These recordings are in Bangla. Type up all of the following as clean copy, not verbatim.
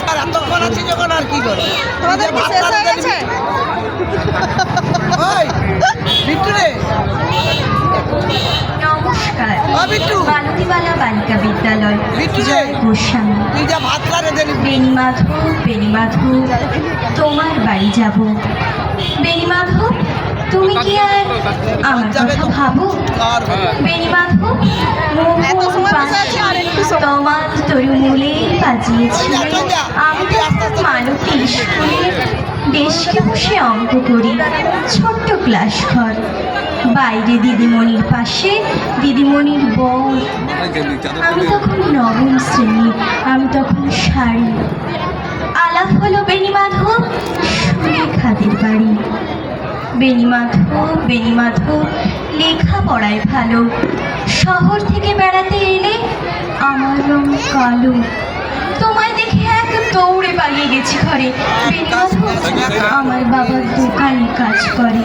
আর এতক্ষণ আছি যখন আর কি করো তোমাদের কি শেষ হয়ে গেছে? ওই বিট্টু রে নমস্কার, বিট্টু বালতিবালা বালিকা বিদ্যালয়, বিট্টু রে জয় গোস্বামী। তুই যা ভাত খারে দেনি বেণীমাধব, তোমার বাড়ি যাব। বেণীমাধব, তুমি কি আর আমার কথা ভাবো? বেণীমাধব, এত সময় বসে আছি আর একটু সময়। তোমার তরুমূলে বাজিয়েছিল। আমি মালতী স্কুলে ডেস্কে বসে অঙ্ক করি, ছোট্ট ক্লাস ঘর, বাইরে দিদিমণির পাশে দিদিমণির বর। আমি তখন নবম শ্রেণী, আমি তখন শাড়ি। আলাপ হলো বেণীমাধব, সুরেখাদের বাড়ি। বেণীমাধব লেখাপড়ায় ভালো, শহর থেকে বেড়াতে এলে আমার রং কালো। তোমায় দেখে এক দৌড়ে পালিয়ে গেছি ঘরে। বেণীমাধব আমার বাবার দোকানে কাজ করে।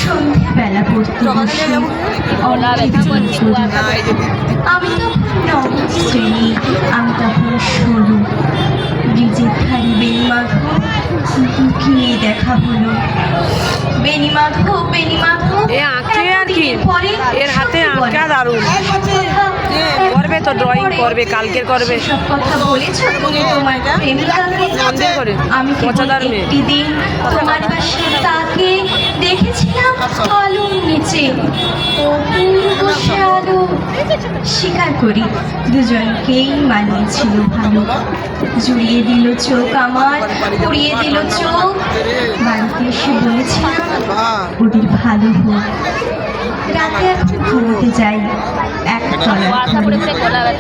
সন্ধ্যেবেলা পড়তে বসে আমি তখন নবম শ্রেণী, আমি তখন সরু। ব্রিজের ধারে বেণীমাধব লুকিয়ে দেখা হলো। বেণীমাধব পরে এর হাতে আঁকা দারুণ করবে তো, ড্রয়িং করবে, কালকে করবে। সব কথা বলেছো তুমি তোমার প্রেমিকাকে। আমি একটি দিন তোমার পাশে তাকে দেখেছিলাম আলোর নিচে, অপূর্ব সে আলো। স্বীকার করি দুজনকেই মানিয়েছিল ভালো। জুড়িয়ে দিল চোখ আমার, পুড়িয়ে দিল চোখ। বাড়িতে এসে বলেছিলাম ওদের ভালো হোক। রাতে এখন ঘুমোতে যাই একতলার ঘরে,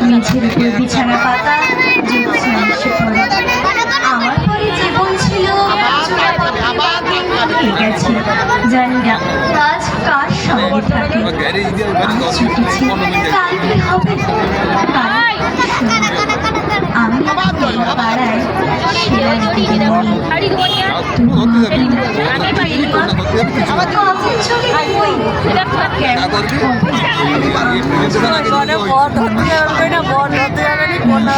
মেঝের উপর বিছানা পাতা, জ্যোৎস্না এসে পড়ে। আমার পরে জীবন ছিল গেছে, জানি না আজ কার সঙ্গে থাকে। আজ ছুটেছি, কাল কি হবে? আমি পাড়ায় সেরা দিদিমণি। বর ধরতে যাবে না, বর ধরতে যাবে না।